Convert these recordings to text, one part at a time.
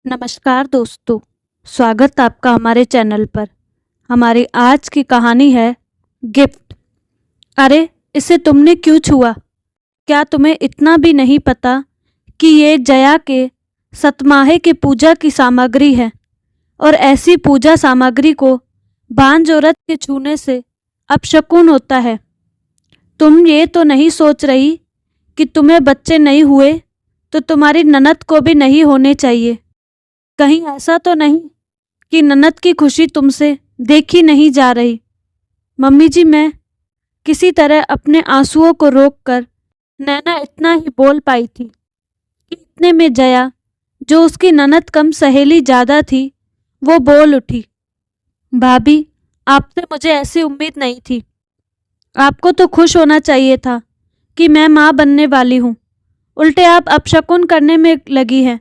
नमस्कार दोस्तों, स्वागत आपका हमारे चैनल पर। हमारी आज की कहानी है गिफ्ट। अरे, इसे तुमने क्यों छुआ? क्या तुम्हें इतना भी नहीं पता कि ये जया के सतमाहे की पूजा की सामग्री है और ऐसी पूजा सामग्री को बांझ औरत के छूने से अपशकुन होता है। तुम ये तो नहीं सोच रही कि तुम्हें बच्चे नहीं हुए तो तुम्हारी ननद को भी नहीं होने चाहिए? कहीं ऐसा तो नहीं कि ननद की खुशी तुमसे देखी नहीं जा रही? मम्मी जी, मैं किसी तरह अपने आंसुओं को रोककर नैना इतना ही बोल पाई थी कि इतने में जया, जो उसकी ननद कम सहेली ज्यादा थी, वो बोल उठी। भाभी, आपसे मुझे ऐसी उम्मीद नहीं थी। आपको तो खुश होना चाहिए था कि मैं माँ बनने वाली हूँ, उल्टे आप अपशकुन करने में लगी हैं।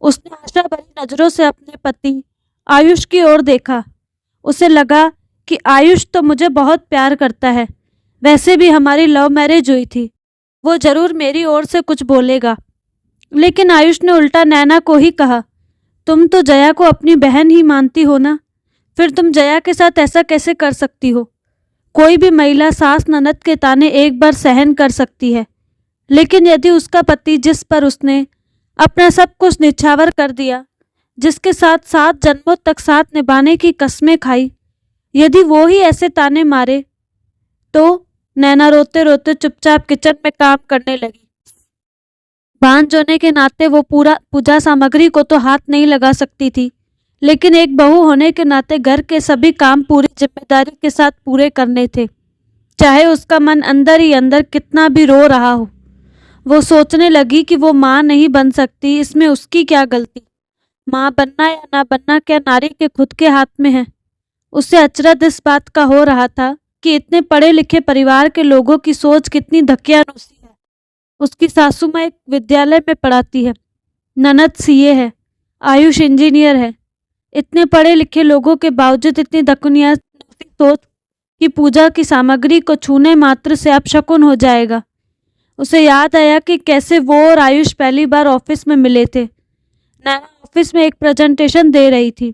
उसने आशा भरी नजरों से अपने पति आयुष की ओर देखा। उसे लगा कि आयुष तो मुझे बहुत प्यार करता है, वैसे भी हमारी लव मैरिज हुई थी, वो जरूर मेरी ओर से कुछ बोलेगा। लेकिन आयुष ने उल्टा नैना को ही कहा, तुम तो जया को अपनी बहन ही मानती हो ना, फिर तुम जया के साथ ऐसा कैसे कर सकती हो? कोई भी महिला सास ननद के ताने एक बार सहन कर सकती है, लेकिन यदि उसका पति, जिस पर उसने अपना सब कुछ निछावर कर दिया, जिसके साथ 7 जन्मों तक साथ निभाने की कस्में खाई, यदि वो ही ऐसे ताने मारे तो? नैना रोते रोते चुपचाप किचन में काम करने लगी। भांज होने के नाते वो पूरा पूजा सामग्री को तो हाथ नहीं लगा सकती थी, लेकिन एक बहू होने के नाते घर के सभी काम पूरी जिम्मेदारी के साथ पूरे करने थे, चाहे उसका मन अंदर ही अंदर कितना भी रो रहा हो। वो सोचने लगी कि वो माँ नहीं बन सकती, इसमें उसकी क्या गलती? माँ बनना या ना बनना क्या नारी के खुद के हाथ में है? उसे अचरज इस बात का हो रहा था कि इतने पढ़े लिखे परिवार के लोगों की सोच कितनी धकियानुसी है। उसकी सासू माँ एक विद्यालय में पढ़ाती है, ननद सीए है, आयुष इंजीनियर है। इतने पढ़े लिखे लोगों के बावजूद इतनी दकुनियानुसी सोच कि पूजा की सामग्री को छूने मात्र से अपशकुन हो जाएगा। उसे याद आया कि कैसे वो और आयुष पहली बार ऑफिस में मिले थे। नैना ऑफिस में एक प्रेजेंटेशन दे रही थी।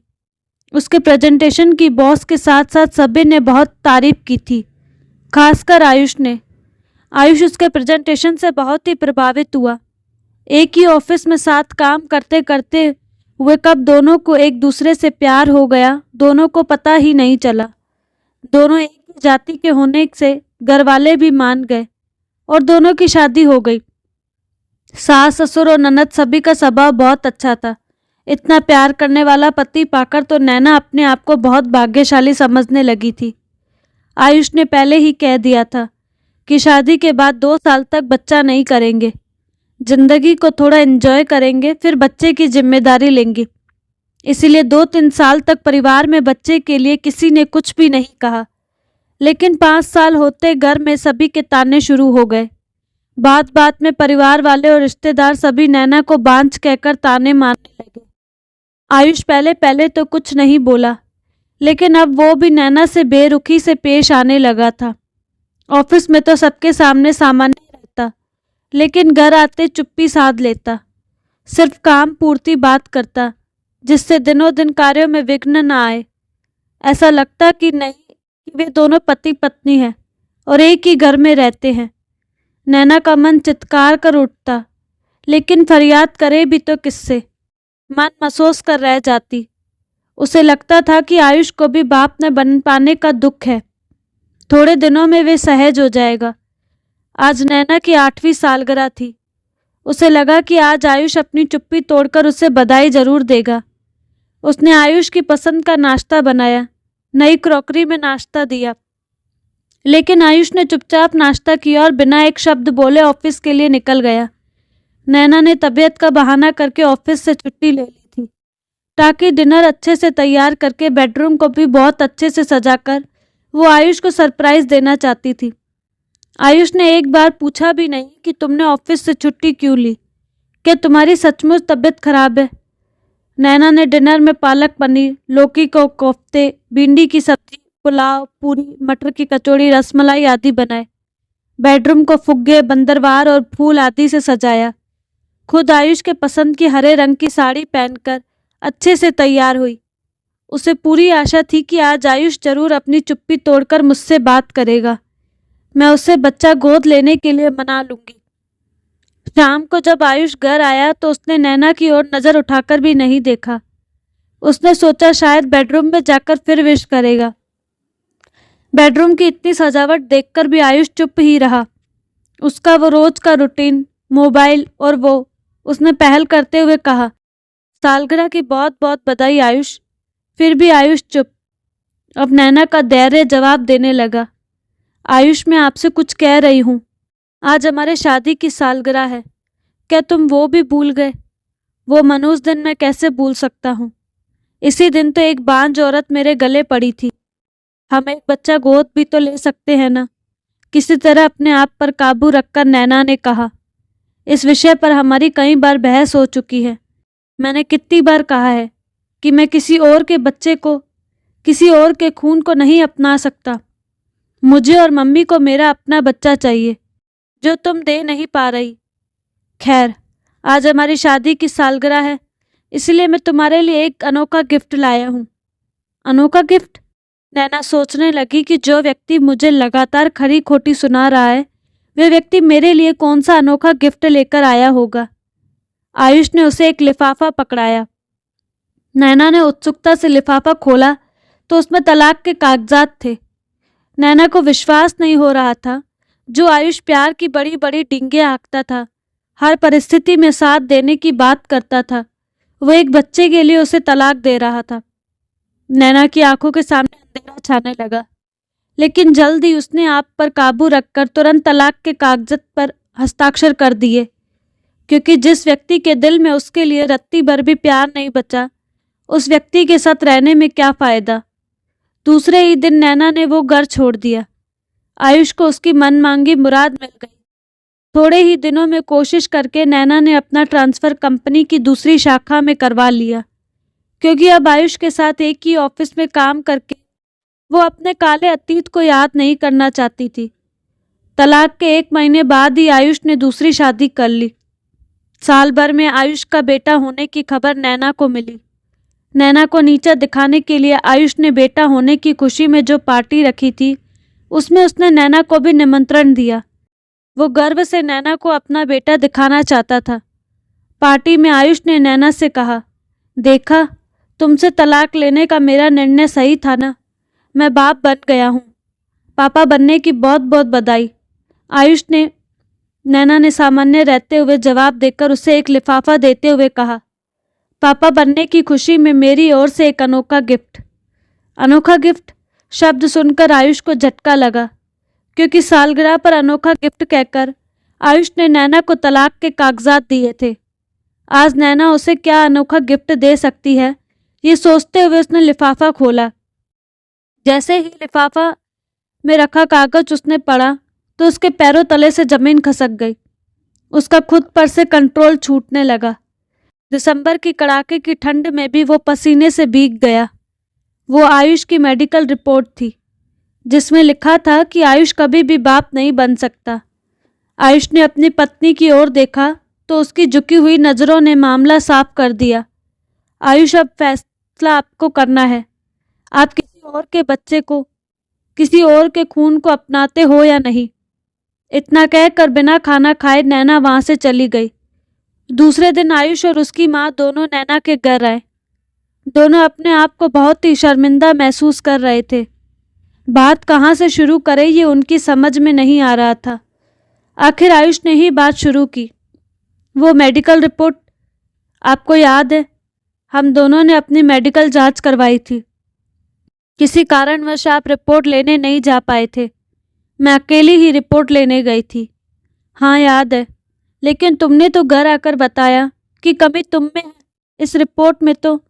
उसके प्रेजेंटेशन की बॉस के साथ साथ सभी ने बहुत तारीफ की थी, खासकर आयुष ने। आयुष उसके प्रेजेंटेशन से बहुत ही प्रभावित हुआ। एक ही ऑफिस में साथ काम करते करते हुए कब दोनों को एक दूसरे से प्यार हो गया, दोनों को पता ही नहीं चला। दोनों एक ही जाति के होने से घरवाले भी मान गए और दोनों की शादी हो गई। सास ससुर और ननद सभी का स्वभाव बहुत अच्छा था। इतना प्यार करने वाला पति पाकर तो नैना अपने आप को बहुत भाग्यशाली समझने लगी थी। आयुष ने पहले ही कह दिया था कि शादी के बाद 2 साल तक बच्चा नहीं करेंगे, जिंदगी को थोड़ा एंजॉय करेंगे, फिर बच्चे की जिम्मेदारी लेंगे। इसीलिए 2-3 साल तक परिवार में बच्चे के लिए किसी ने कुछ भी नहीं कहा। लेकिन 5 साल होते घर में सभी के ताने शुरू हो गए। बात बात में परिवार वाले और रिश्तेदार सभी नैना को बांझ कहकर ताने मारने लगे। आयुष पहले पहले तो कुछ नहीं बोला, लेकिन अब वो भी नैना से बेरुखी से पेश आने लगा था। ऑफिस में तो सबके सामने सामान्य रहता, लेकिन घर आते चुप्पी साध लेता, सिर्फ काम पूर्ति बात करता, जिससे दिनों दिन कार्यों में विघ्न न आए। ऐसा लगता कि नहीं कि वे दोनों पति पत्नी हैं और एक ही घर में रहते हैं। नैना का मन चित्कार कर उठता, लेकिन फरियाद करे भी तो किससे? मन महसूस कर रह जाती। उसे लगता था कि आयुष को भी बाप न बन पाने का दुख है, थोड़े दिनों में वे सहज हो जाएगा। आज नैना की 8वीं सालगिरह थी। उसे लगा कि आज आयुष अपनी चुप्पी तोड़कर उसे बधाई जरूर देगा। उसने आयुष की पसंद का नाश्ता बनाया, नई क्रॉकरी में नाश्ता दिया, लेकिन आयुष ने चुपचाप नाश्ता किया और बिना एक शब्द बोले ऑफिस के लिए निकल गया। नैना ने तबीयत का बहाना करके ऑफिस से छुट्टी ले ली थी, ताकि डिनर अच्छे से तैयार करके बेडरूम को भी बहुत अच्छे से सजाकर वो आयुष को सरप्राइज देना चाहती थी। आयुष ने एक बार पूछा भी नहीं कि तुमने ऑफिस से छुट्टी क्यों ली, क्या तुम्हारी सचमुच तबीयत खराब है? नैना ने डिनर में पालक पनीर, लौकी को कोफ्ते, भिंडी की सब्जी, पुलाव, पूरी, मटर की कचौड़ी, रसमलाई आदि बनाए। बेडरूम को फुग्गे, बंदरवार और फूल आदि से सजाया। खुद आयुष के पसंद की हरे रंग की साड़ी पहनकर अच्छे से तैयार हुई। उसे पूरी आशा थी कि आज आयुष जरूर अपनी चुप्पी तोड़कर मुझसे बात करेगा। मैं उसे बच्चा गोद लेने के लिए मना लूंगी। शाम को जब आयुष घर आया तो उसने नैना की ओर नजर उठाकर भी नहीं देखा। उसने सोचा शायद बेडरूम में जाकर फिर विश करेगा। बेडरूम की इतनी सजावट देखकर भी आयुष चुप ही रहा। उसका वो रोज का रूटीन, मोबाइल और वो, उसने पहल करते हुए कहा, सालगिरह की बहुत बहुत बधाई आयुष। फिर भी आयुष चुप। अब नैना का धैर्य जवाब देने लगा। आयुष, मैं आपसे कुछ कह रही हूँ। आज हमारे शादी की सालगिरह है। क्या तुम वो भी भूल गए? वो मनहूस दिन मैं कैसे भूल सकता हूँ? इसी दिन तो एक बांझ औरत मेरे गले पड़ी थी। हम एक बच्चा गोद भी तो ले सकते हैं ना? किसी तरह अपने आप पर काबू रखकर नैना ने कहा। इस विषय पर हमारी कई बार बहस हो चुकी है। मैंने कितनी बार कहा है कि मैं किसी और के बच्चे को, किसी और के खून को नहीं अपना सकता। मुझे और मम्मी को मेरा अपना बच्चा चाहिए, जो तुम दे नहीं पा रही। खैर, आज हमारी शादी की सालगिरह है, इसलिए मैं तुम्हारे लिए एक अनोखा गिफ्ट लाया हूँ। अनोखा गिफ्ट? नैना सोचने लगी कि जो व्यक्ति मुझे लगातार खरी खोटी सुना रहा है, वह व्यक्ति मेरे लिए कौन सा अनोखा गिफ्ट लेकर आया होगा। आयुष ने उसे एक लिफाफा पकड़ाया। नैना ने उत्सुकता से लिफाफा खोला तो उसमें तलाक के कागजात थे। नैना को विश्वास नहीं हो रहा था। जो आयुष प्यार की बड़ी बड़ी डींगे हाँकता था, हर परिस्थिति में साथ देने की बात करता था, वो एक बच्चे के लिए उसे तलाक दे रहा था। नैना की आंखों के सामने अंधेरा छाने लगा, लेकिन जल्द ही उसने आप पर काबू रखकर तुरंत तलाक के कागजात पर हस्ताक्षर कर दिए, क्योंकि जिस व्यक्ति के दिल में उसके लिए रत्ती भर भी प्यार नहीं बचा, उस व्यक्ति के साथ रहने में क्या फायदा। दूसरे ही दिन नैना ने वो घर छोड़ दिया। आयुष को उसकी मन मांगी मुराद मिल गई। थोड़े ही दिनों में कोशिश करके नैना ने अपना ट्रांसफ़र कंपनी की दूसरी शाखा में करवा लिया, क्योंकि अब आयुष के साथ एक ही ऑफिस में काम करके वो अपने काले अतीत को याद नहीं करना चाहती थी। तलाक के 1 महीने बाद ही आयुष ने दूसरी शादी कर ली। साल भर में आयुष का बेटा होने की खबर नैना को मिली। नैना को नीचा दिखाने के लिए आयुष ने बेटा होने की खुशी में जो पार्टी रखी थी, उसमें उसने नैना को भी निमंत्रण दिया। वो गर्व से नैना को अपना बेटा दिखाना चाहता था। पार्टी में आयुष ने नैना से कहा, देखा, तुमसे तलाक लेने का मेरा निर्णय सही था ना? मैं बाप बन गया हूँ। पापा बनने की बहुत बहुत बधाई। आयुष ने नैना ने सामान्य रहते हुए जवाब देकर उसे एक लिफाफा देते हुए कहा, पापा बनने की खुशी में मेरी ओर से एक अनोखा गिफ्ट। अनोखा गिफ्ट शब्द सुनकर आयुष को झटका लगा, क्योंकि सालगिरह पर अनोखा गिफ्ट कहकर आयुष ने नैना को तलाक के कागजात दिए थे। आज नैना उसे क्या अनोखा गिफ्ट दे सकती है, ये सोचते हुए उसने लिफाफा खोला। जैसे ही लिफाफा में रखा कागज उसने पढ़ा तो उसके पैरों तले से जमीन खसक गई। उसका खुद पर से कंट्रोल छूटने लगा। दिसंबर की कड़ाके की ठंड में भी वो पसीने से भीग गया। वो आयुष की मेडिकल रिपोर्ट थी, जिसमें लिखा था कि आयुष कभी भी बाप नहीं बन सकता। आयुष ने अपनी पत्नी की ओर देखा तो उसकी झुकी हुई नज़रों ने मामला साफ कर दिया। आयुष, अब फैसला आपको करना है। आप किसी और के बच्चे को, किसी और के खून को अपनाते हो या नहीं। इतना कहकर बिना खाना खाए नैना वहां से चली गई। दूसरे दिन आयुष और उसकी माँ दोनों नैना के घर आए। दोनों अपने आप को बहुत ही शर्मिंदा महसूस कर रहे थे। बात कहाँ से शुरू करें ये उनकी समझ में नहीं आ रहा था। आखिर आयुष ने ही बात शुरू की। वो मेडिकल रिपोर्ट, आपको याद है, हम दोनों ने अपनी मेडिकल जांच करवाई थी। किसी कारणवश आप रिपोर्ट लेने नहीं जा पाए थे। मैं अकेली ही रिपोर्ट लेने गई थी। हाँ याद है, लेकिन तुमने तो घर आकर बताया कि कमी तुम में है इस रिपोर्ट में, तो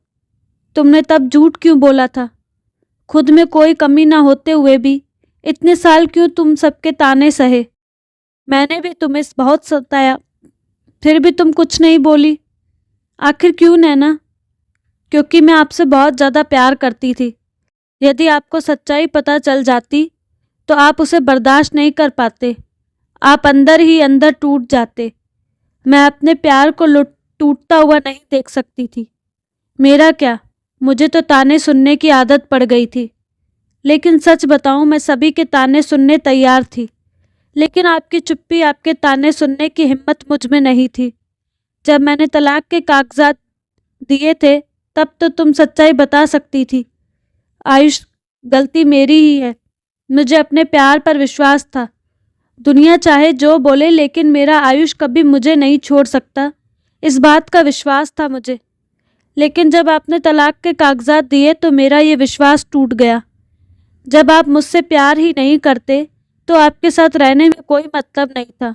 तुमने तब झूठ क्यों बोला था? खुद में कोई कमी ना होते हुए भी इतने साल क्यों तुम सबके ताने सहे? मैंने भी तुम्हें बहुत सताया, फिर भी तुम कुछ नहीं बोली। आखिर क्यों नैना? क्योंकि मैं आपसे बहुत ज़्यादा प्यार करती थी। यदि आपको सच्चाई पता चल जाती तो आप उसे बर्दाश्त नहीं कर पाते। आप अंदर ही अंदर टूट जाते। मैं अपने प्यार को टूटता हुआ नहीं देख सकती थी। मेरा क्या, मुझे तो ताने सुनने की आदत पड़ गई थी। लेकिन सच बताऊं, मैं सभी के ताने सुनने तैयार थी, लेकिन आपकी चुप्पी, आपके ताने सुनने की हिम्मत मुझ में नहीं थी। जब मैंने तलाक के कागजात दिए थे तब तो तुम सच्चाई बता सकती थी। आयुष, गलती मेरी ही है। मुझे अपने प्यार पर विश्वास था। दुनिया चाहे जो बोले, लेकिन मेरा आयुष कभी मुझे नहीं छोड़ सकता, इस बात का विश्वास था मुझे। लेकिन जब आपने तलाक के कागजात दिए तो मेरा ये विश्वास टूट गया। जब आप मुझसे प्यार ही नहीं करते तो आपके साथ रहने में कोई मतलब नहीं था।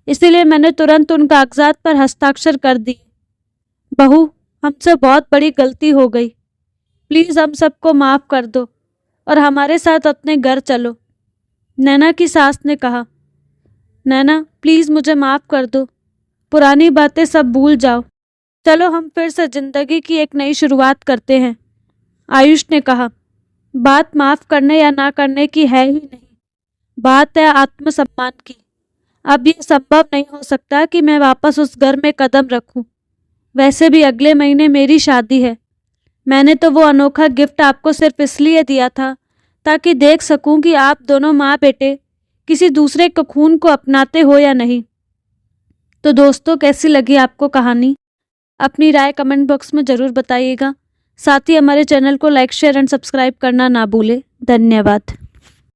इसीलिए मैंने तुरंत उन कागजात पर हस्ताक्षर कर दिए। बहू, हमसे बहुत बड़ी गलती हो गई। प्लीज़ हम सबको माफ़ कर दो और हमारे साथ अपने घर चलो। नैना की सास ने कहा। नैना, प्लीज़ मुझे माफ़ कर दो। पुरानी बातें सब भूल जाओ। चलो हम फिर से ज़िंदगी की एक नई शुरुआत करते हैं। आयुष ने कहा। बात माफ़ करने या ना करने की है ही नहीं, बात है आत्मसम्मान की। अब ये संभव नहीं हो सकता कि मैं वापस उस घर में कदम रखूं। वैसे भी अगले महीने मेरी शादी है। मैंने तो वो अनोखा गिफ्ट आपको सिर्फ इसलिए दिया था ताकि देख सकूं कि आप दोनों माँ बेटे किसी दूसरे के खून को अपनाते हो या नहीं। तो दोस्तों, कैसी लगी आपको कहानी? अपनी राय कमेंट बॉक्स में ज़रूर बताइएगा। साथ ही हमारे चैनल को लाइक, शेयर एंड सब्सक्राइब करना ना भूलें। धन्यवाद।